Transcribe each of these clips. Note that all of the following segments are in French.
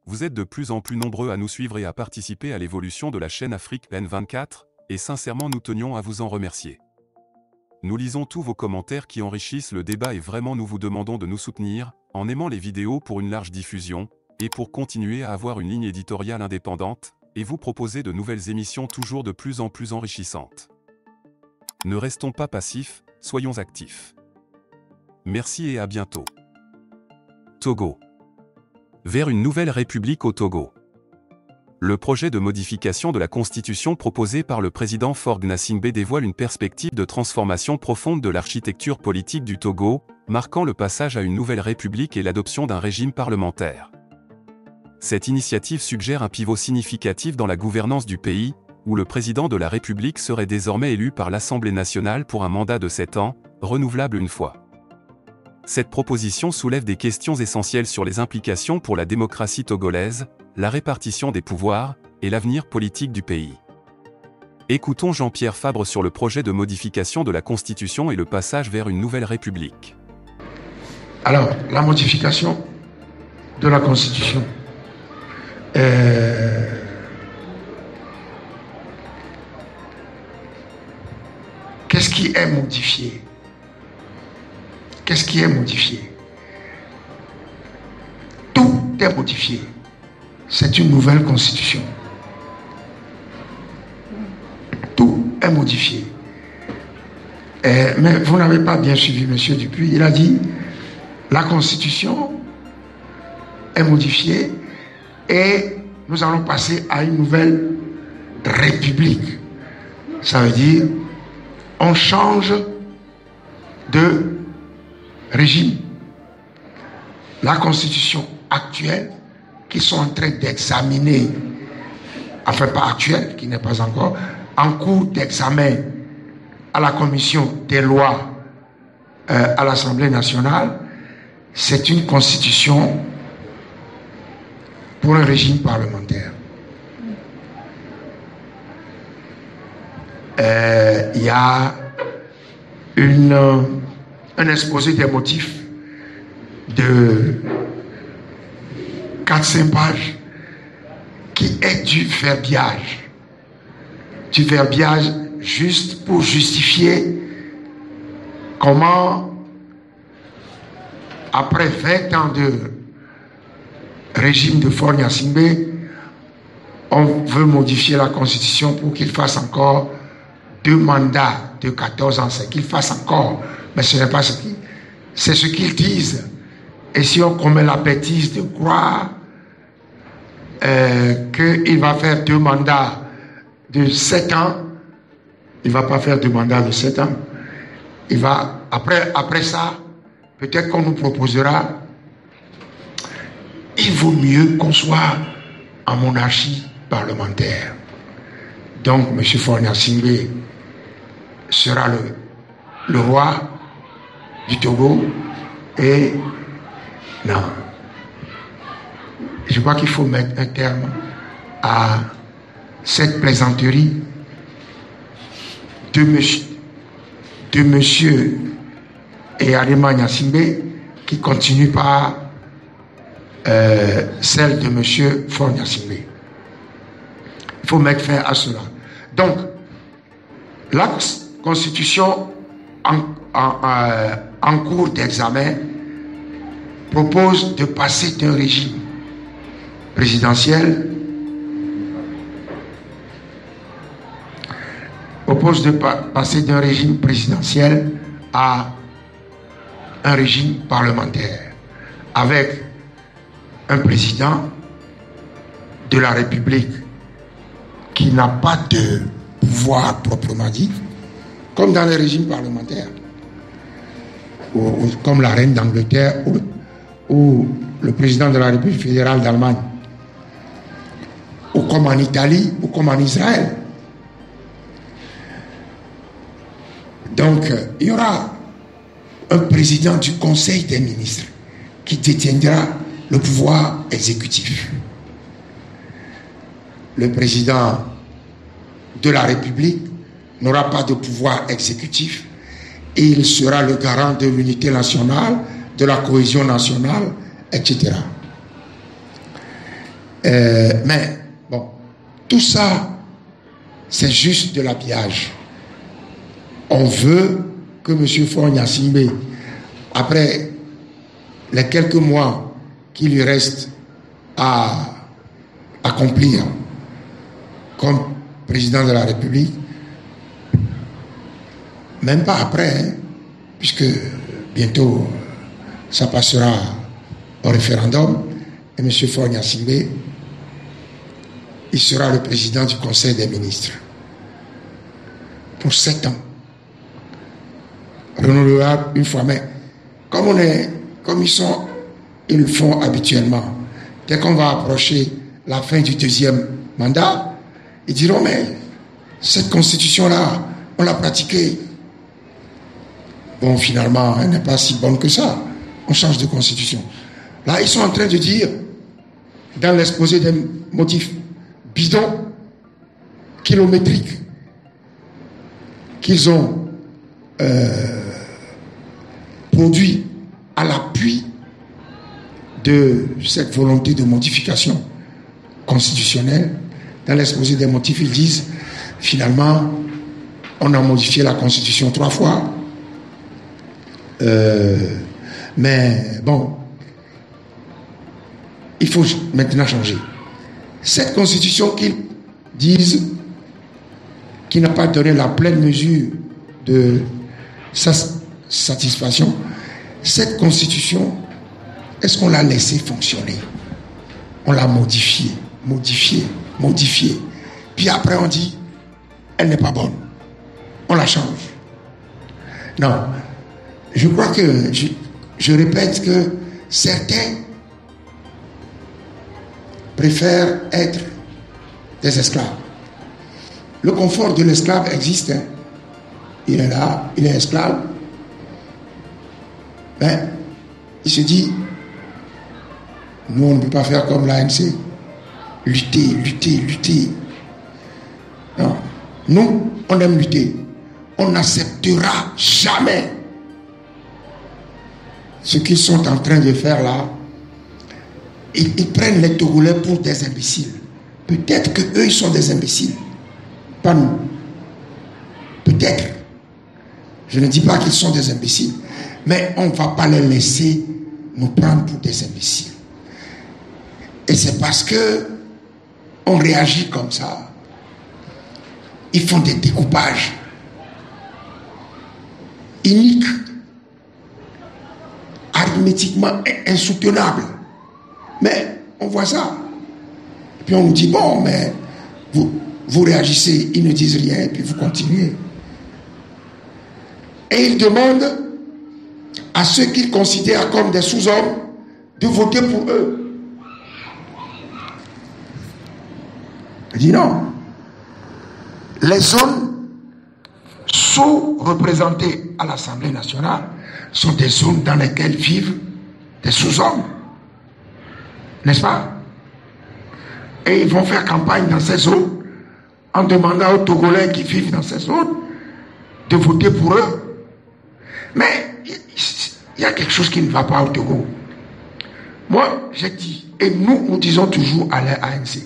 vous êtes de plus en plus nombreux à nous suivre et à participer à l'évolution de la chaîne Afrique N24, et sincèrement nous tenions à vous en remercier. Nous lisons tous vos commentaires qui enrichissent le débat et vraiment nous vous demandons de nous soutenir, en aimant les vidéos pour une large diffusion, et pour continuer à avoir une ligne éditoriale indépendante, et vous proposer de nouvelles émissions toujours de plus en plus enrichissantes. Ne restons pas passifs, soyons actifs. Merci et à bientôt. Togo. Vers une nouvelle république au Togo. Le projet de modification de la Constitution proposé par le président Faure Gnassingbé dévoile une perspective de transformation profonde de l'architecture politique du Togo, marquant le passage à une nouvelle république et l'adoption d'un régime parlementaire. Cette initiative suggère un pivot significatif dans la gouvernance du pays, où le président de la République serait désormais élu par l'Assemblée nationale pour un mandat de 7 ans, renouvelable une fois. Cette proposition soulève des questions essentielles sur les implications pour la démocratie togolaise, la répartition des pouvoirs et l'avenir politique du pays. Écoutons Jean-Pierre Fabre sur le projet de modification de la Constitution et le passage vers une nouvelle République. Alors, la modification de la Constitution. Qu'est-ce qui est modifié? Qu'est-ce qui est modifié? Tout est modifié. C'est une nouvelle constitution. Tout est modifié. Mais vous n'avez pas bien suivi M. Dupuis. Il a dit la constitution est modifiée et nous allons passer à une nouvelle république. Ça veut dire on change de régime. La constitution actuelle qu'ils sont en train d'examiner, enfin pas actuelle, qui n'est pas encore, en cours d'examen à la commission des lois à l'Assemblée nationale, c'est une constitution pour un régime parlementaire. Il y a un exposé des motifs de 4-5 pages qui est du verbiage juste pour justifier comment après 20 ans de régime de Faure Gnassingbé on veut modifier la constitution pour qu'il fasse encore 2 mandats de 14 ans, c'est qu'il fasse encore, mais ce n'est pas ce qu'ils, c'est ce qu'ils disent. Et si on commet la bêtise de croire qu'il va faire 2 mandats de 7 ans, il ne va pas faire 2 mandats de 7 ans. Il va, après ça, peut-être qu'on nous proposera, il vaut mieux qu'on soit en monarchie parlementaire. Donc, M. Faure Gnassingbé sera le roi du Togo et non. Je crois qu'il faut mettre un terme à cette plaisanterie de monsieur et Arima Gnassingbé qui continue par celle de monsieur Faure Gnassingbé. Il faut mettre fin à cela. Donc, la Constitution en cours d'examen propose de passer d'un régime présidentiel à un régime parlementaire avec un président de la République qui n'a pas de pouvoir proprement dit, comme dans les régimes parlementaires, ou comme la reine d'Angleterre ou le président de la République fédérale d'Allemagne, ou comme en Italie, ou comme en Israël. Donc, il y aura un président du Conseil des ministres qui détiendra le pouvoir exécutif. Le président de la République n'aura pas de pouvoir exécutif et il sera le garant de l'unité nationale, de la cohésion nationale, etc. Mais bon, tout ça, c'est juste de l'habillage. On veut que M. Faure Gnassingbé, après les quelques mois qu'il lui reste à accomplir comme président de la République, même pas après, hein, puisque bientôt ça passera au référendum, et M. Faure Gnassingbé, il sera le président du Conseil des ministres pour 7 ans. Renouvelable une fois, mais comme ils le font habituellement, dès qu'on va approcher la fin du 2e mandat, ils diront, mais cette constitution-là, on l'a pratiquée. Bon, finalement, elle n'est pas si bonne que ça. On change de constitution. Là, ils sont en train de dire, dans l'exposé des motifs bidons, kilométriques, qu'ils ont produit à l'appui de cette volonté de modification constitutionnelle. Dans l'exposé des motifs, ils disent, finalement, on a modifié la Constitution 3 fois. Mais bon, il faut maintenant changer. Cette Constitution qu'ils disent qui n'a pas donné la pleine mesure de sa satisfaction, cette Constitution, est-ce qu'on l'a laissée fonctionner? On l'a modifiée. Puis après on dit, elle n'est pas bonne. On la change. Non. Je crois que, je répète que certains préfèrent être des esclaves. Le confort de l'esclave existe. Hein. Il est là, il est esclave. Mais il se dit, nous on ne peut pas faire comme l'ANC. Lutter. Non. Nous, on aime lutter. On n'acceptera jamais ce qu'ils sont en train de faire là. Ils prennent les Togolais pour des imbéciles. Peut-être qu'eux, ils sont des imbéciles. Pas nous. Peut-être. Je ne dis pas qu'ils sont des imbéciles. Mais on ne va pas les laisser nous prendre pour des imbéciles. Et c'est parce que on réagit comme ça. Ils font des découpages iniques, arithmétiquement insoutenables. Mais on voit ça. Et puis on nous dit, bon, mais vous réagissez, ils ne disent rien, et puis vous continuez. Et ils demandent à ceux qu'ils considèrent comme des sous-hommes de voter pour eux. Je dis non. Les zones sous-représentées à l'Assemblée nationale sont des zones dans lesquelles vivent des sous-hommes. N'est-ce pas? Et ils vont faire campagne dans ces zones en demandant aux Togolais qui vivent dans ces zones de voter pour eux. Mais il y a quelque chose qui ne va pas au Togo. Moi, j'ai dit, et nous disons toujours à l'ANC,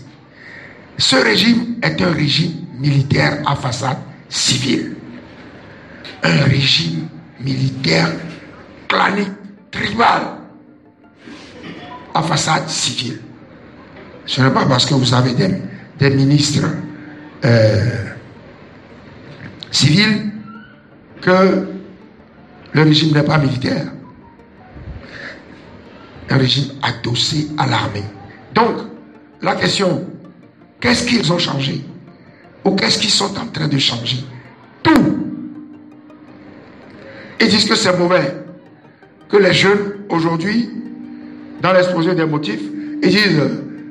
ce régime est un régime militaire à façade civile. Un régime militaire clanique, tribal, à façade civile. Ce n'est pas parce que vous avez des ministres civils que le régime n'est pas militaire. Un régime adossé à l'armée. Donc, la question, qu'est-ce qu'ils ont changé? Ou qu'est-ce qu'ils sont en train de changer? Tout. Ils disent que c'est mauvais. Que les jeunes, aujourd'hui, dans l'exposé des motifs, ils disent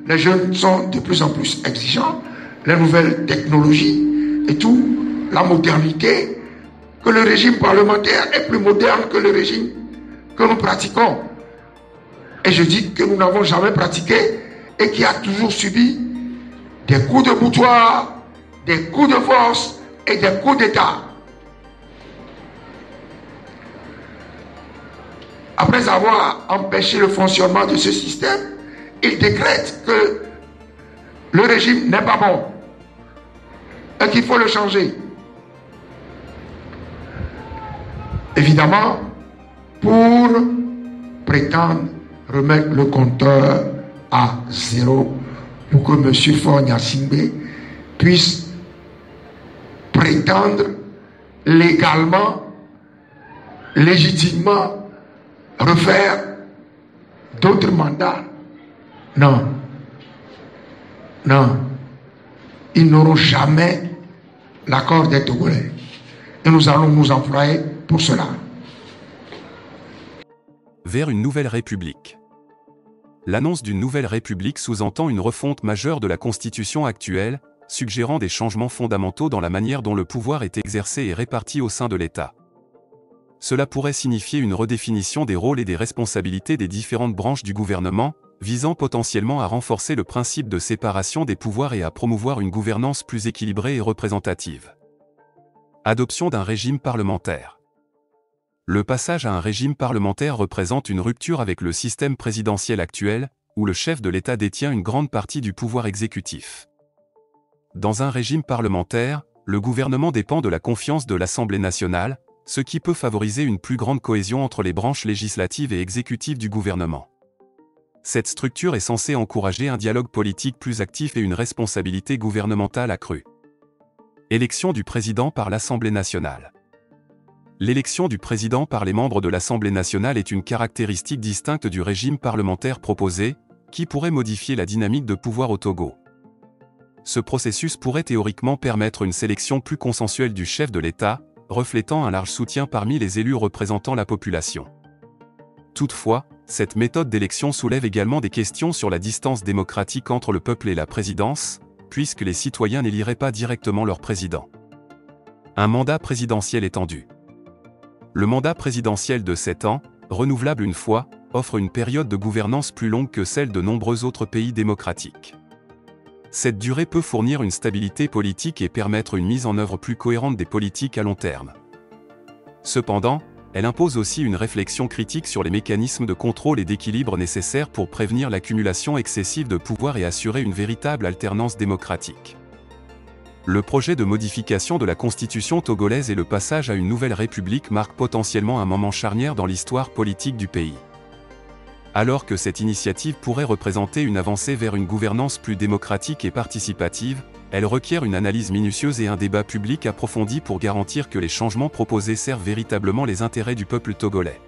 les jeunes sont de plus en plus exigeants, les nouvelles technologies et tout, la modernité, que le régime parlementaire est plus moderne que le régime que nous pratiquons. Et je dis que nous n'avons jamais pratiqué et qui a toujours subi des coups de boutoir, des coups de force et des coups d'État. Après avoir empêché le fonctionnement de ce système, il décrète que le régime n'est pas bon et qu'il faut le changer. Évidemment, pour prétendre remettre le compteur à zéro pour que M. Faure Gnassingbé puisse prétendre légalement, légitimement refaire d'autres mandats. Non. Non. Ils n'auront jamais l'accord des Togolais. Et nous allons nous employer pour cela. Vers une nouvelle république. L'annonce d'une nouvelle république sous-entend une refonte majeure de la constitution actuelle, suggérant des changements fondamentaux dans la manière dont le pouvoir est exercé et réparti au sein de l'État. Cela pourrait signifier une redéfinition des rôles et des responsabilités des différentes branches du gouvernement, visant potentiellement à renforcer le principe de séparation des pouvoirs et à promouvoir une gouvernance plus équilibrée et représentative. Adoption d'un régime parlementaire. Le passage à un régime parlementaire représente une rupture avec le système présidentiel actuel, où le chef de l'État détient une grande partie du pouvoir exécutif. Dans un régime parlementaire, le gouvernement dépend de la confiance de l'Assemblée nationale, ce qui peut favoriser une plus grande cohésion entre les branches législatives et exécutives du gouvernement. Cette structure est censée encourager un dialogue politique plus actif et une responsabilité gouvernementale accrue. Élection du président par l'Assemblée nationale. L'élection du président par les membres de l'Assemblée nationale est une caractéristique distincte du régime parlementaire proposé, qui pourrait modifier la dynamique de pouvoir au Togo. Ce processus pourrait théoriquement permettre une sélection plus consensuelle du chef de l'État, reflétant un large soutien parmi les élus représentant la population. Toutefois, cette méthode d'élection soulève également des questions sur la distance démocratique entre le peuple et la présidence, puisque les citoyens n'éliraient pas directement leur président. Un mandat présidentiel étendu. Le mandat présidentiel de 7 ans, renouvelable une fois, offre une période de gouvernance plus longue que celle de nombreux autres pays démocratiques. Cette durée peut fournir une stabilité politique et permettre une mise en œuvre plus cohérente des politiques à long terme. Cependant, elle impose aussi une réflexion critique sur les mécanismes de contrôle et d'équilibre nécessaires pour prévenir l'accumulation excessive de pouvoir et assurer une véritable alternance démocratique. Le projet de modification de la constitution togolaise et le passage à une nouvelle république marquent potentiellement un moment charnière dans l'histoire politique du pays. Alors que cette initiative pourrait représenter une avancée vers une gouvernance plus démocratique et participative, elle requiert une analyse minutieuse et un débat public approfondi pour garantir que les changements proposés servent véritablement les intérêts du peuple togolais.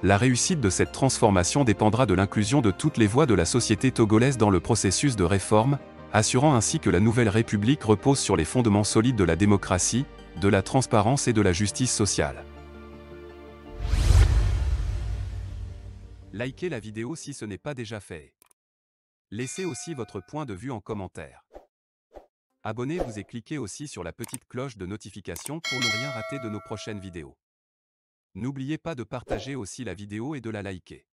La réussite de cette transformation dépendra de l'inclusion de toutes les voix de la société togolaise dans le processus de réforme, assurant ainsi que la nouvelle république repose sur les fondements solides de la démocratie, de la transparence et de la justice sociale. Likez la vidéo si ce n'est pas déjà fait. Laissez aussi votre point de vue en commentaire. Abonnez-vous et cliquez aussi sur la petite cloche de notification pour ne rien rater de nos prochaines vidéos. N'oubliez pas de partager aussi la vidéo et de la liker.